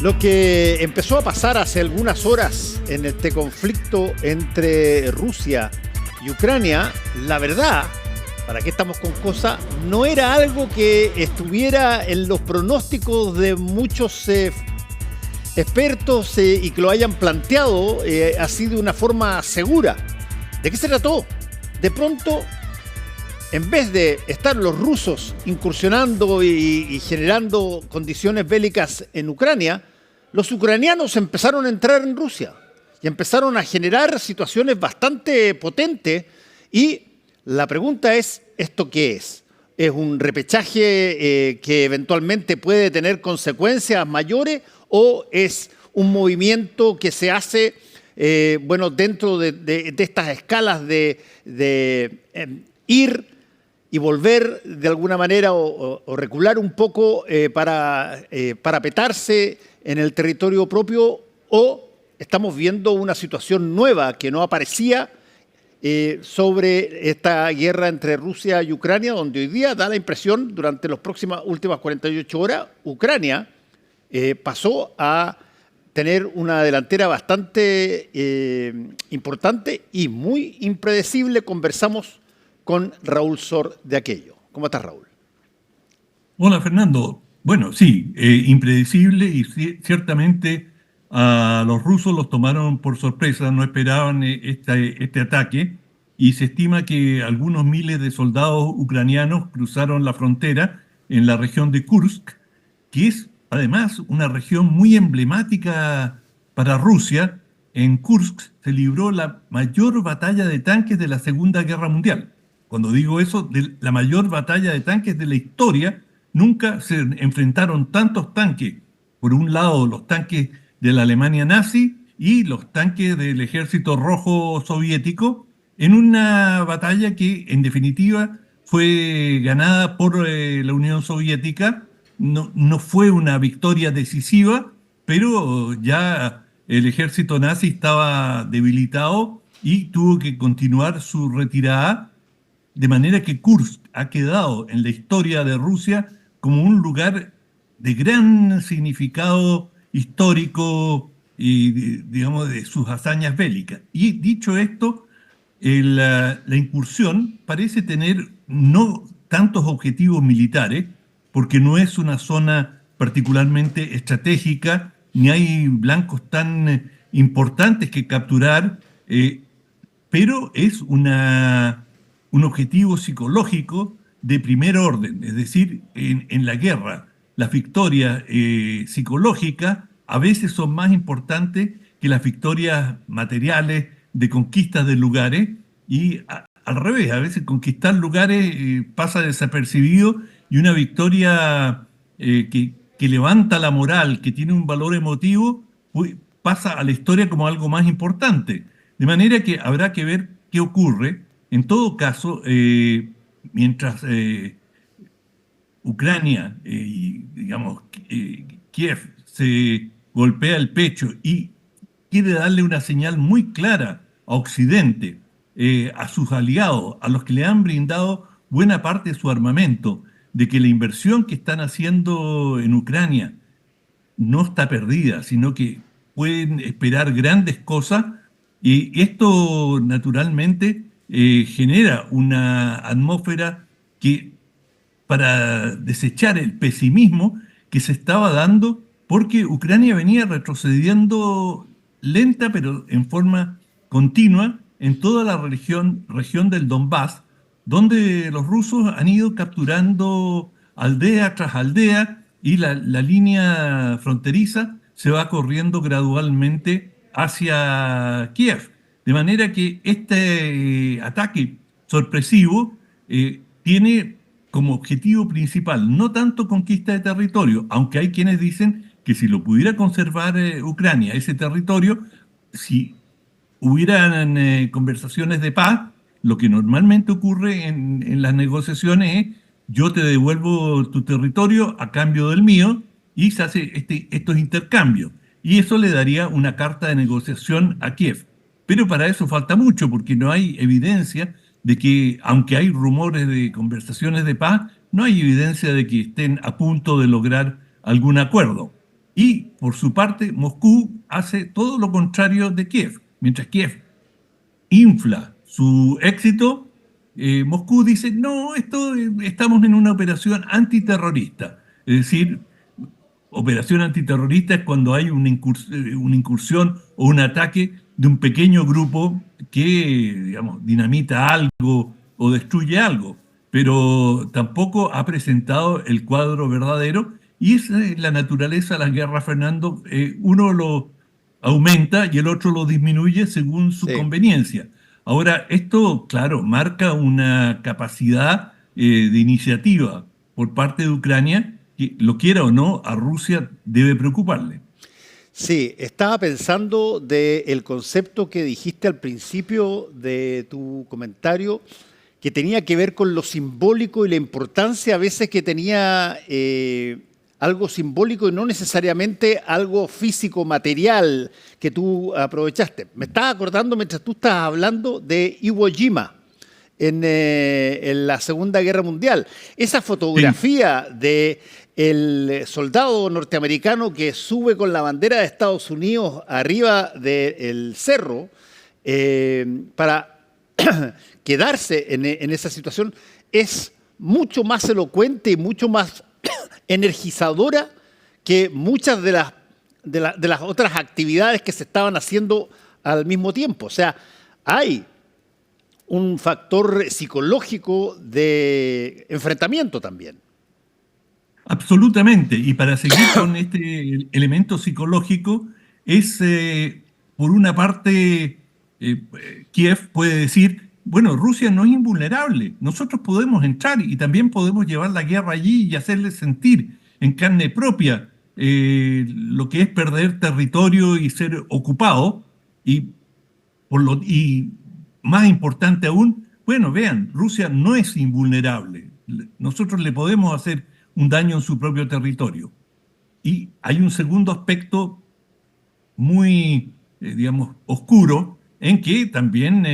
Lo que empezó a pasar hace algunas horas en este conflicto entre Rusia y Ucrania, la verdad, ¿para qué estamos con cosas? No era algo que estuviera en los pronósticos de muchos expertos y que lo hayan planteado así de una forma segura. ¿De qué se trató? De pronto, en vez de estar los rusos incursionando y generando condiciones bélicas en Ucrania, los ucranianos empezaron a entrar en Rusia y empezaron a generar situaciones bastante potentes. Y la pregunta es, ¿esto qué es? ¿Es un repechaje que eventualmente puede tener consecuencias mayores o es un movimiento que se hace dentro de estas escalas de ir y volver de alguna manera o recular un poco para parapetarse en el territorio propio, o estamos viendo una situación nueva que no aparecía sobre esta guerra entre Rusia y Ucrania, donde hoy día da la impresión, durante las últimas 48 horas, Ucrania pasó a tener una delantera bastante importante y muy impredecible. Conversamos con Raúl Sor de aquello. ¿Cómo estás, Raúl? Hola, Fernando. Bueno, sí, impredecible y ciertamente a los rusos los tomaron por sorpresa, no esperaban este ataque y se estima que algunos miles de soldados ucranianos cruzaron la frontera en la región de Kursk, que es además una región muy emblemática para Rusia. En Kursk se libró la mayor batalla de tanques de la Segunda Guerra Mundial. Cuando digo eso, de la mayor batalla de tanques de la historia, nunca se enfrentaron tantos tanques. Por un lado, los tanques de la Alemania nazi y los tanques del Ejército Rojo Soviético, en una batalla que, en definitiva, fue ganada por la Unión Soviética. No fue una victoria decisiva, pero ya el ejército nazi estaba debilitado y tuvo que continuar su retirada. De manera que Kursk ha quedado en la historia de Rusia como un lugar de gran significado histórico y, digamos, de sus hazañas bélicas. Y dicho esto, la incursión parece tener no tantos objetivos militares, porque no es una zona particularmente estratégica, ni hay blancos tan importantes que capturar, pero es un objetivo psicológico de primer orden. Es decir, en la guerra, las victorias psicológicas a veces son más importantes que las victorias materiales de conquistas de lugares, y al revés, a veces conquistar lugares pasa desapercibido, y una victoria que levanta la moral, que tiene un valor emotivo, pasa a la historia como algo más importante. De manera que habrá que ver qué ocurre. En todo caso, mientras Ucrania, digamos, Kiev se golpea el pecho y quiere darle una señal muy clara a Occidente, a sus aliados, a los que le han brindado buena parte de su armamento, de que la inversión que están haciendo en Ucrania no está perdida, sino que pueden esperar grandes cosas, y esto naturalmente genera una atmósfera que, para desechar el pesimismo que se estaba dando, porque Ucrania venía retrocediendo lenta pero en forma continua en toda la región del Donbass, donde los rusos han ido capturando aldea tras aldea, y la línea fronteriza se va corriendo gradualmente hacia Kiev. De manera que este ataque sorpresivo tiene como objetivo principal no tanto conquista de territorio, aunque hay quienes dicen que si lo pudiera conservar Ucrania, ese territorio, si hubieran conversaciones de paz, lo que normalmente ocurre en las negociaciones es: yo te devuelvo tu territorio a cambio del mío, y se hace estos intercambios. Y eso le daría una carta de negociación a Kiev. Pero para eso falta mucho, porque no hay evidencia de que, aunque hay rumores de conversaciones de paz, no hay evidencia de que estén a punto de lograr algún acuerdo. Y por su parte, Moscú hace todo lo contrario de Kiev. Mientras Kiev infla su éxito, Moscú dice, no, estamos en una operación antiterrorista. Es decir, operación antiterrorista es cuando hay una incursión o un ataque de un pequeño grupo que, digamos, dinamita algo o destruye algo, pero tampoco ha presentado el cuadro verdadero y esa es la naturaleza de las guerras, Fernando. Uno lo aumenta y el otro lo disminuye según su Sí. conveniencia. Ahora, esto, claro, marca una capacidad de iniciativa por parte de Ucrania que, lo quiera o no, a Rusia debe preocuparle. Sí, estaba pensando del concepto que dijiste al principio de tu comentario, que tenía que ver con lo simbólico y la importancia a veces que tenía algo simbólico y no necesariamente algo físico, material que tú aprovechaste. Me estaba acordando mientras tú estabas hablando de Iwo Jima en la Segunda Guerra Mundial. Esa Sí, fotografía de el soldado norteamericano que sube con la bandera de Estados Unidos arriba del cerro para quedarse en esa situación es mucho más elocuente y mucho más energizadora que muchas de las otras actividades que se estaban haciendo al mismo tiempo. O sea, hay un factor psicológico de enfrentamiento también. absolutamente. Y para seguir con este elemento psicológico, es, por una parte, Kiev puede decir, bueno, Rusia no es invulnerable, nosotros podemos entrar y también podemos llevar la guerra allí y hacerles sentir en carne propia lo que es perder territorio y ser ocupado. Y y más importante aún, bueno, vean, Rusia no es invulnerable. Nosotros le podemos hacer un daño en su propio territorio. Y hay un segundo aspecto muy, digamos, oscuro, en que también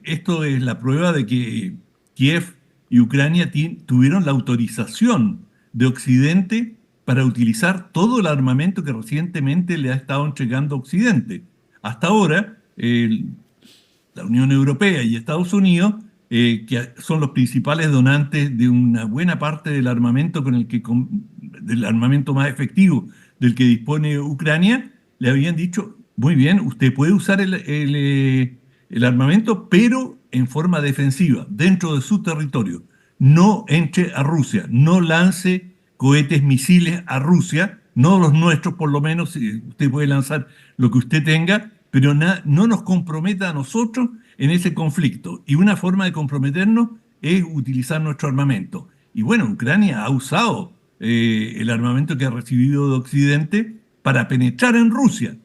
esto es la prueba de que Kiev y Ucrania tuvieron la autorización de Occidente para utilizar todo el armamento que recientemente le ha estado entregando Occidente. Hasta ahora, la Unión Europea y Estados Unidos, que son los principales donantes de una buena parte del armamento del armamento más efectivo del que dispone Ucrania, le habían dicho, muy bien, usted puede usar el armamento, pero en forma defensiva, dentro de su territorio. No entre a Rusia, no lance cohetes, misiles a Rusia, no los nuestros por lo menos, usted puede lanzar lo que usted tenga, pero no nos comprometa a nosotros en ese conflicto. Y una forma de comprometernos es utilizar nuestro armamento. Y bueno, Ucrania ha usado el armamento que ha recibido de Occidente para penetrar en Rusia.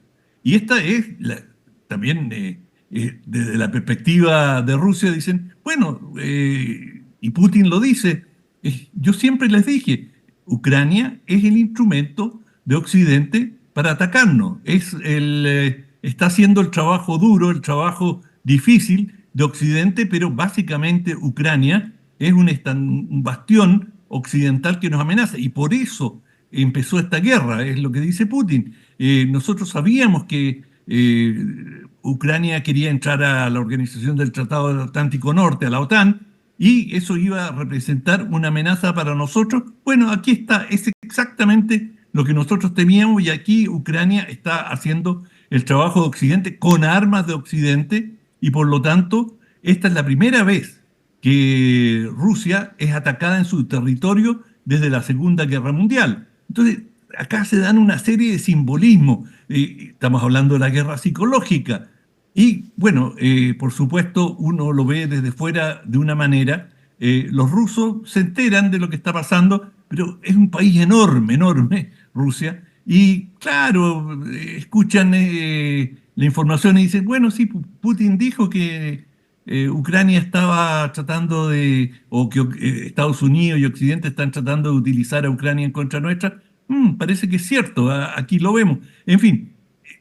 Y esta es también desde la perspectiva de Rusia, dicen, bueno, y Putin lo dice, yo siempre les dije, Ucrania es el instrumento de Occidente para atacarnos. Está haciendo el trabajo duro, el trabajo difícil de Occidente, pero básicamente Ucrania es un bastión occidental que nos amenaza. Y por eso empezó esta guerra, es lo que dice Putin. Nosotros sabíamos que Ucrania quería entrar a la Organización del Tratado del Atlántico Norte, a la OTAN, y eso iba a representar una amenaza para nosotros. Bueno, aquí está, es exactamente lo que nosotros temíamos y aquí Ucrania está haciendo el trabajo de Occidente con armas de Occidente y por lo tanto esta es la primera vez que Rusia es atacada en su territorio desde la Segunda Guerra Mundial. Entonces, acá se dan una serie de simbolismos. Estamos hablando de la guerra psicológica. Y bueno, por supuesto, uno lo ve desde fuera de una manera. Los rusos se enteran de lo que está pasando, pero es un país enorme, enorme, Rusia. Y claro, escuchan la información y dicen, bueno, sí, Putin dijo que Ucrania estaba tratando o que Estados Unidos y Occidente están tratando de utilizar a Ucrania en contra nuestra. Parece que es cierto, aquí lo vemos. En fin,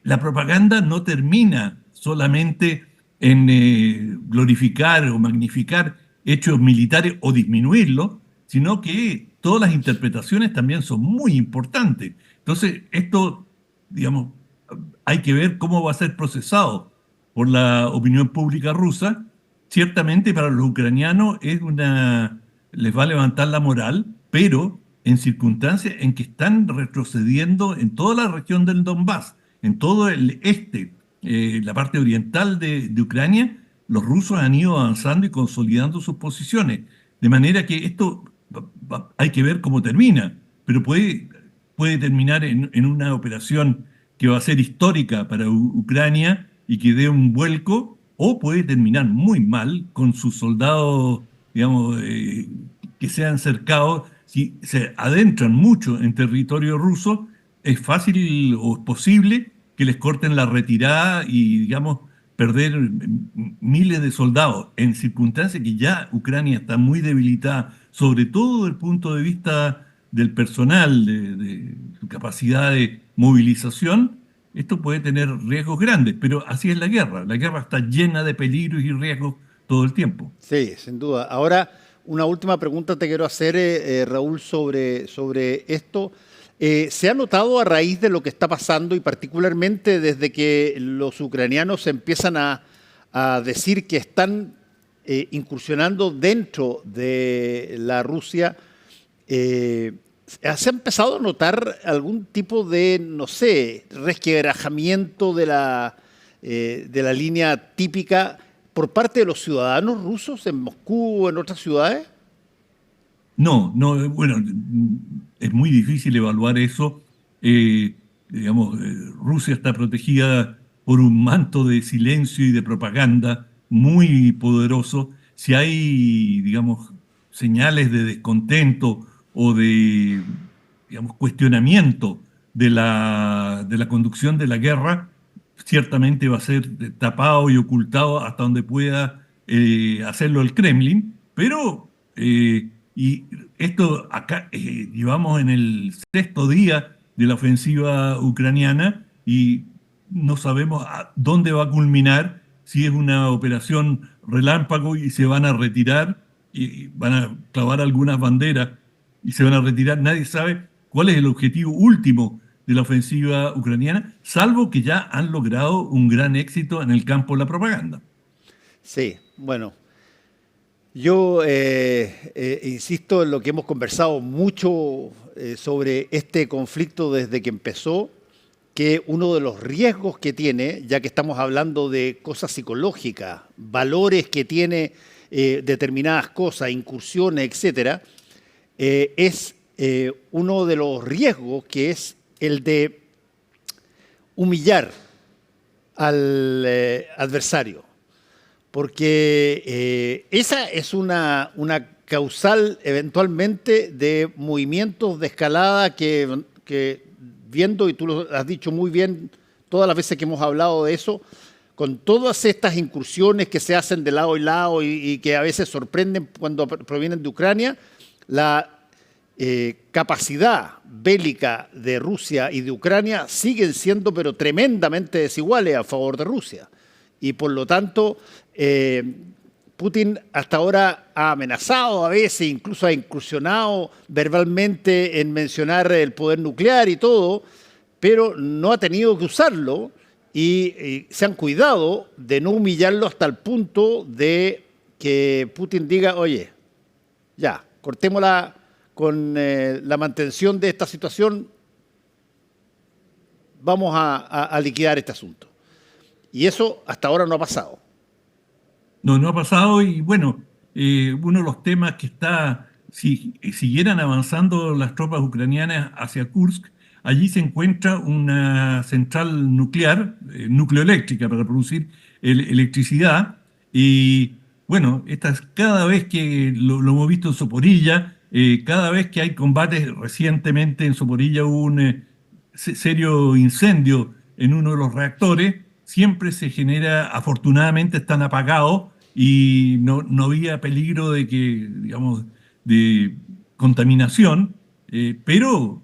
la propaganda no termina solamente en glorificar o magnificar hechos militares o disminuirlos, sino que todas las interpretaciones también son muy importantes. Entonces, esto, digamos, hay que ver cómo va a ser procesado por la opinión pública rusa. Ciertamente para los ucranianos les va a levantar la moral, pero en circunstancias en que están retrocediendo en toda la región del Donbass, en todo el este, la parte oriental de Ucrania, los rusos han ido avanzando y consolidando sus posiciones. De manera que esto hay que ver cómo termina, pero puede terminar en una operación que va a ser histórica para Ucrania y que dé un vuelco, o puede terminar muy mal con sus soldados, digamos, que sean cercados. Si se adentran mucho en territorio ruso, es fácil o es posible que les corten la retirada y, digamos, perder miles de soldados en circunstancias que ya Ucrania está muy debilitada, sobre todo desde el punto de vista del personal, de su capacidad de movilización. Esto puede tener riesgos grandes, pero así es la guerra. La guerra está llena de peligros y riesgos todo el tiempo. Sí, sin duda. Ahora, una última pregunta te quiero hacer, Raúl, sobre esto. ¿Se ha notado a raíz de lo que está pasando y particularmente desde que los ucranianos empiezan a decir que están incursionando dentro de la Rusia, ¿se ha empezado a notar algún tipo de, no sé, resquebrajamiento de la línea típica por parte de los ciudadanos rusos en Moscú o en otras ciudades? No, bueno, es muy difícil evaluar eso. Digamos, Rusia está protegida por un manto de silencio y de propaganda muy poderoso. Si hay, digamos, señales de descontento o de, digamos, cuestionamiento de la conducción de la guerra, ciertamente va a ser tapado y ocultado hasta donde pueda hacerlo el Kremlin, pero y esto acá llevamos en el 6.º día de la ofensiva ucraniana y no sabemos a dónde va a culminar, si es una operación relámpago y se van a retirar y van a clavar algunas banderas y se van a retirar. Nadie sabe cuál es el objetivo último de la ofensiva ucraniana, salvo que ya han logrado un gran éxito en el campo de la propaganda. Sí, bueno. Yo insisto en lo que hemos conversado mucho sobre este conflicto desde que empezó, que uno de los riesgos que tiene, ya que estamos hablando de cosas psicológicas, valores que tiene determinadas cosas, incursiones, etcétera, es uno de los riesgos que es el de humillar al adversario. Porque esa es una causal eventualmente de movimientos de escalada que viendo, y tú lo has dicho muy bien todas las veces que hemos hablado de eso, con todas estas incursiones que se hacen de lado y lado y que a veces sorprenden cuando provienen de Ucrania, la capacidad bélica de Rusia y de Ucrania siguen siendo pero tremendamente desiguales a favor de Rusia. Y por lo tanto, Putin hasta ahora ha amenazado a veces, incluso ha incursionado verbalmente en mencionar el poder nuclear y todo, pero no ha tenido que usarlo y se han cuidado de no humillarlo hasta el punto de que Putin diga, oye, ya, cortémosla con la mantención de esta situación, vamos a liquidar este asunto. Y eso hasta ahora no ha pasado. No ha pasado y bueno, uno de los temas que está, si siguieran avanzando las tropas ucranianas hacia Kursk, allí se encuentra una central nuclear, nucleoeléctrica para producir electricidad y bueno, cada vez que lo hemos visto en Zaporilla, cada vez que hay combates, recientemente en Zaporilla hubo un serio incendio en uno de los reactores, siempre se genera, afortunadamente están apagados y no había peligro de que, digamos, de contaminación, pero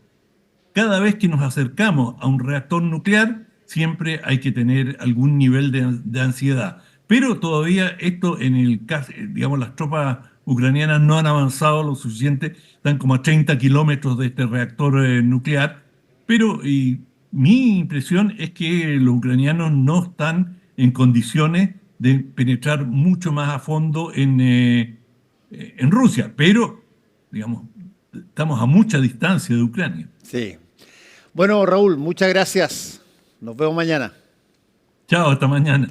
cada vez que nos acercamos a un reactor nuclear, siempre hay que tener algún nivel de ansiedad. Pero todavía esto en el caso, digamos, las tropas ucranianas no han avanzado lo suficiente, están como a 30 kilómetros de este reactor nuclear, pero mi impresión es que los ucranianos no están en condiciones de penetrar mucho más a fondo en Rusia, pero, digamos, estamos a mucha distancia de Ucrania. Sí. Bueno, Raúl, muchas gracias. Nos vemos mañana. Chao, hasta mañana.